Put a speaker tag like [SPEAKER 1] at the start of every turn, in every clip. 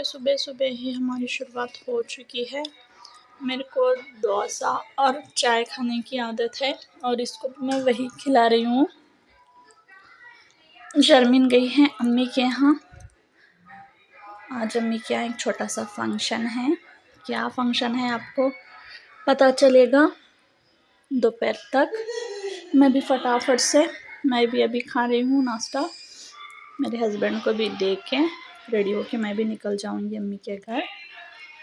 [SPEAKER 1] सुबह सुबह ही हमारी शुरुआत हो चुकी है। मेरे को डोसा और चाय खाने की आदत है और इसको मैं वही खिला रही हूँ। शर्मीन गई है अम्मी के यहाँ। आज अम्मी के यहाँ एक छोटा सा फंक्शन है। क्या फंक्शन है आपको पता चलेगा दोपहर तक। मैं भी फटाफट से अभी खा रही हूँ नाश्ता। मेरे हस्बैंड को भी देख के रेडी होके मैं भी निकल जाऊंगी अम्मी के घर।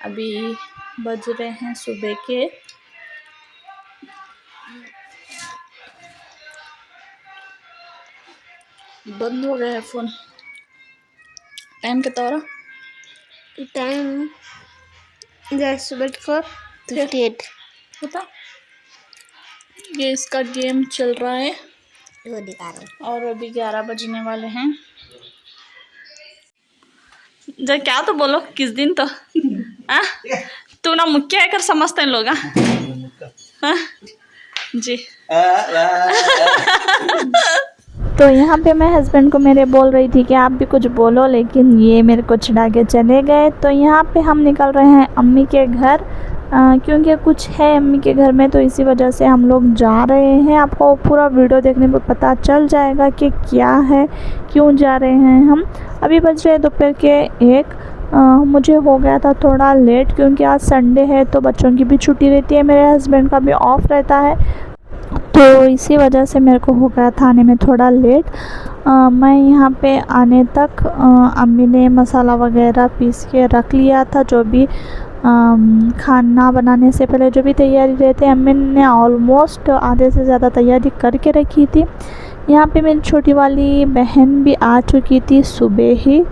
[SPEAKER 1] अभी बज रहे हैं सुबह के 2। बंद हो गया है फ़ोन। टाइम कितना हो रहा?
[SPEAKER 2] टाइम 10:58
[SPEAKER 1] पता ये इसका गेम चल रहा है
[SPEAKER 2] वो दिखा रहा
[SPEAKER 1] और अभी 11 बजने वाले हैं। जो क्या तो बोलो किस दिन तो तू ना मुख्य है कर समझते हैं लोग। जी तो यहाँ पे मैं हस्बैंड को मेरे बोल रही थी कि आप भी कुछ बोलो, लेकिन ये मेरे को चिढ़ा के चले गए। तो यहाँ पे हम निकल रहे हैं अम्मी के घर क्योंकि कुछ है अम्मी के घर में, तो इसी वजह से हम लोग जा रहे हैं। आपको पूरा वीडियो देखने पर पता चल जाएगा कि क्या है, क्यों जा रहे हैं हम। अभी बज रहे दोपहर के 1। मुझे हो गया था थोड़ा लेट क्योंकि आज संडे है तो बच्चों की भी छुट्टी रहती है, मेरे हस्बैंड का भी ऑफ रहता है, तो इसी वजह से मेरे को हो गया था आने में थोड़ा लेट। मैं यहाँ पे आने तक अम्मी ने मसाला वगैरह पीस के रख लिया था। जो भी खाना बनाने से पहले जो भी तैयारी रहती है अम्मी ने ऑलमोस्ट आधे से ज़्यादा तैयारी करके रखी थी। यहाँ पे मेरी छोटी वाली बहन भी आ चुकी थी सुबह ही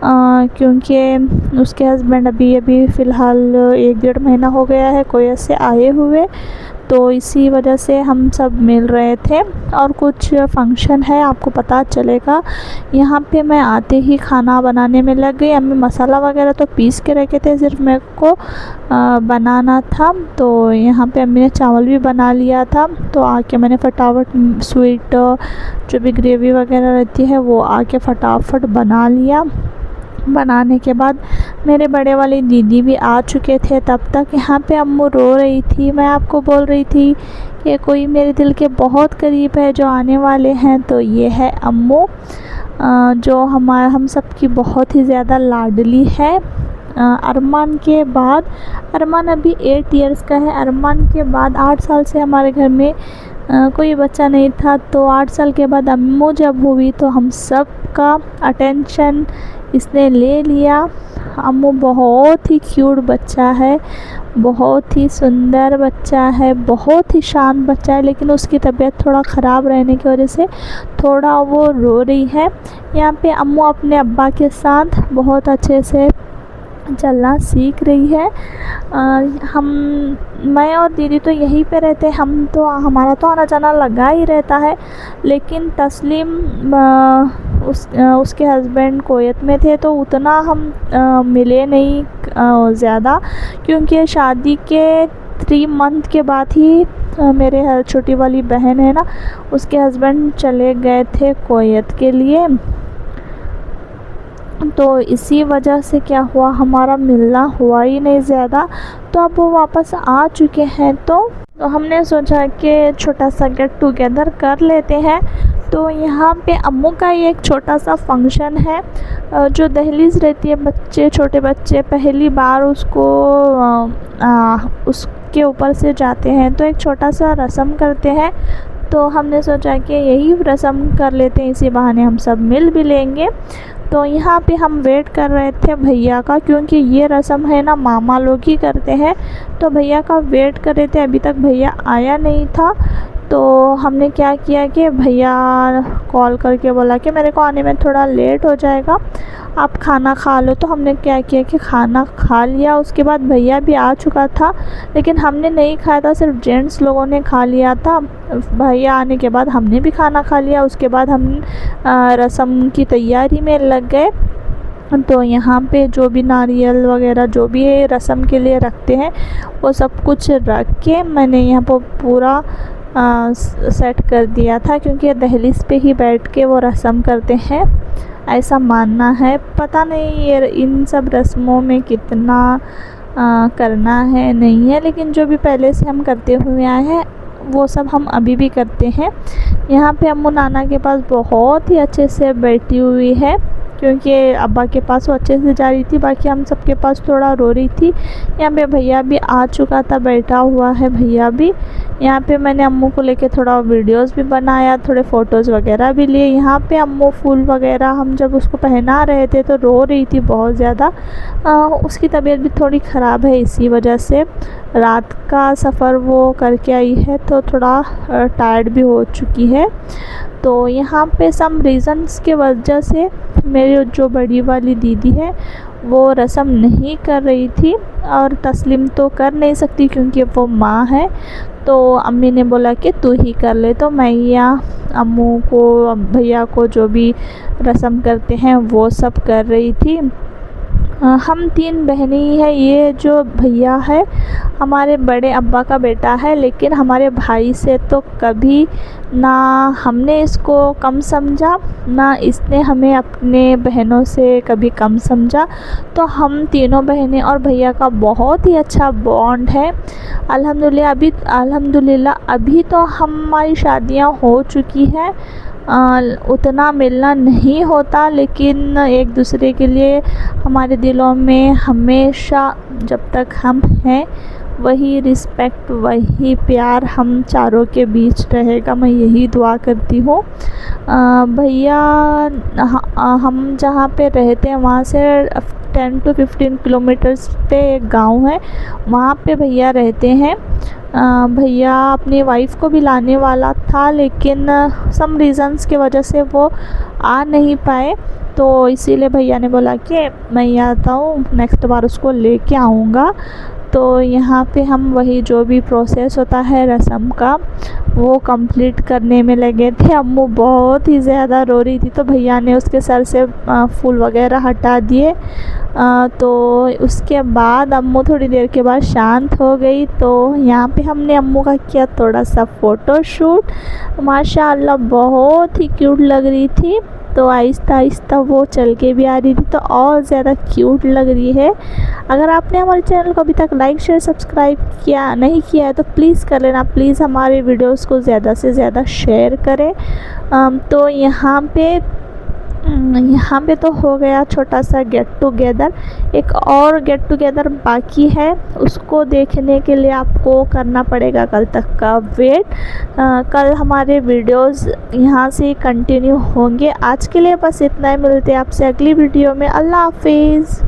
[SPEAKER 1] क्योंकि उसके हस्बैंड अभी फ़िलहाल 1-1.5 महीना हो गया है कोई ऐसे आए हुए, तो इसी वजह से हम सब मिल रहे थे। और कुछ फंक्शन है आपको पता चलेगा। यहाँ पे मैं आते ही खाना बनाने में लग गई। अम्मी मसाला वगैरह तो पीस के रखे थे, सिर्फ मेरे को बनाना था। तो यहाँ पे अम्मी ने चावल भी बना लिया था, तो आके मैंने फटाफट स्वीट जो भी ग्रेवी वगैरह रहती है वो आके फटाफट बना लिया। बनाने के बाद मेरे बड़े वाली दीदी भी आ चुके थे। तब तक यहाँ पे अम्मू रो रही थी। मैं आपको बोल रही थी कि कोई मेरे दिल के बहुत करीब है जो आने वाले हैं, तो ये है अम्मू जो हम सब की बहुत ही ज़्यादा लाडली है। अरमान के बाद, अरमान अभी 8 इयर्स का है। अरमान के बाद 8 साल से हमारे घर में कोई बच्चा नहीं था, तो 8 साल के बाद अम्मू जब हुई तो हम सब का अटेंशन इसने ले लिया। अम्मू बहुत ही क्यूट बच्चा है, बहुत ही सुंदर बच्चा है, बहुत ही शांत बच्चा है, लेकिन उसकी तबीयत थोड़ा ख़राब रहने की वजह से थोड़ा वो रो रही है। यहाँ पे अम्मू अपने अब्बा के साथ बहुत अच्छे से चलना सीख रही है। मैं और दीदी तो यहीं पे रहते हैं, हमारा तो आना जाना लगा ही रहता है। लेकिन तस्लीम उसके हस्बैंड कुवैत में थे, तो उतना हम मिले नहीं ज़्यादा, क्योंकि शादी के 3 मंथ के बाद ही मेरे छोटी वाली बहन है ना, उसके हस्बैंड चले गए थे कुवैत के लिए। तो इसी वजह से क्या हुआ, हमारा मिलना हुआ ही नहीं ज़्यादा। तो अब वो वापस आ चुके हैं, तो हमने सोचा कि छोटा सा गेट टुगेदर कर लेते हैं। तो यहाँ पे अम्मू का ये एक छोटा सा फंक्शन है। जो दहलीज़ रहती है, छोटे बच्चे पहली बार उसके ऊपर से जाते हैं, तो एक छोटा सा रस्म करते हैं। तो हमने सोचा कि यही रस्म कर लेते हैं, इसी बहाने हम सब मिल भी लेंगे। तो यहाँ पे हम वेट कर रहे थे भैया का, क्योंकि ये रस्म है ना मामा लोग ही करते हैं, तो भैया का वेट कर रहे थे। अभी तक भैया आया नहीं था, तो हमने क्या किया कि भैया कॉल करके बोला कि मेरे को आने में थोड़ा लेट हो जाएगा, आप खाना खा लो। तो हमने क्या किया कि खाना खा लिया। उसके बाद भैया भी आ चुका था, लेकिन हमने नहीं खाया था, सिर्फ जेंट्स लोगों ने खा लिया था। भैया आने के बाद हमने भी खाना खा लिया। उसके बाद हम रस्म की तैयारी में लग गए। तो यहाँ पे जो भी नारियल वगैरह जो भी रस्म के लिए रखते हैं वो सब कुछ रख के मैंने यहाँ पर पूरा सेट कर दिया था, क्योंकि दहलीज़ पे ही बैठ के वो रस्म करते हैं। ऐसा मानना है। पता नहीं ये इन सब रस्मों में कितना करना है नहीं है, लेकिन जो भी पहले से हम करते हुए आए हैं वो सब हम अभी भी करते हैं। यहाँ पे अम्मू नाना के पास बहुत ही अच्छे से बैठी हुई है, क्योंकि अब्बा के पास वो अच्छे से जा रही थी, बाकी हम सबके पास थोड़ा रो रही थी। यहाँ पे भैया भी आ चुका था, बैठा हुआ है भैया भी। यहाँ पे मैंने अम्मू को लेके थोड़ा वीडियोस भी बनाया, थोड़े फ़ोटोज़ वगैरह भी लिए। यहाँ पे अम्मू फूल वगैरह हम जब उसको पहना रहे थे तो रो रही थी बहुत ज़्यादा। उसकी तबीयत भी थोड़ी ख़राब है, इसी वजह से रात का सफ़र वो करके आई है तो थोड़ा टायर्ड भी हो चुकी है। तो यहाँ पे सम रीज़न्स के वजह से मेरी जो बड़ी वाली दीदी है वो रस्म नहीं कर रही थी, और तस्लीम तो कर नहीं सकती क्योंकि वो माँ है। तो अम्मी ने बोला कि तू ही कर ले, तो मैं या अम्मू को, भैया को जो भी रस्म करते हैं वो सब कर रही थी। हम 3 बहनें ही हैं। ये जो भैया है हमारे बड़े अब्बा का बेटा है, लेकिन हमारे भाई से तो कभी ना हमने इसको कम समझा, ना इसने हमें अपने बहनों से कभी कम समझा। तो हम तीनों बहनें और भैया का बहुत ही अच्छा बॉन्ड है अल्हम्दुलिल्लाह। अभी तो हमारी शादियां हो चुकी हैं, उतना मिलना नहीं होता, लेकिन एक दूसरे के लिए हमारे दिलों में हमेशा जब तक हम हैं वही रिस्पेक्ट, वही प्यार हम चारों के बीच रहेगा। मैं यही दुआ करती हूँ। भैया हम जहाँ पे रहते हैं वहाँ से 10 to 15 किलोमीटर्स पे एक गांव है, वहाँ पे भैया रहते हैं। भैया अपनी वाइफ को भी लाने वाला था, लेकिन सम रीज़न्स की वजह से वो आ नहीं पाए, तो इसीलिए भैया ने बोला कि मैं ही आता हूँ, नेक्स्ट बार उसको लेके आऊँगा। तो यहाँ पे हम वही जो भी प्रोसेस होता है रस्म का वो कंप्लीट करने में लगे थे। अम्मू बहुत ही ज़्यादा रो रही थी, तो भैया ने उसके सर से फूल वगैरह हटा दिए। तो उसके बाद अम्मू थोड़ी देर के बाद शांत हो गई। तो यहाँ पे हमने अम्मू का किया थोड़ा सा फ़ोटोशूट। माशाल्लाह बहुत ही क्यूट लग रही थी। तो आहिस्ता आहिस्ता वो चल के भी आ रही थी, तो और ज़्यादा क्यूट लग रही है। अगर आपने हमारे चैनल को अभी तक लाइक शेयर सब्सक्राइब नहीं किया है तो प्लीज़ कर लेना। प्लीज़ हमारे वीडियोस को ज़्यादा से ज़्यादा शेयर करें। तो यहाँ पे तो हो गया छोटा सा गेट टुगेदर। एक और गेट टुगेदर बाकी है, उसको देखने के लिए आपको करना पड़ेगा कल तक का वेट। कल हमारे वीडियोस यहाँ से कंटिन्यू होंगे। आज के लिए बस इतना ही, मिलते हैं आपसे अगली वीडियो में। अल्लाह हाफिज़।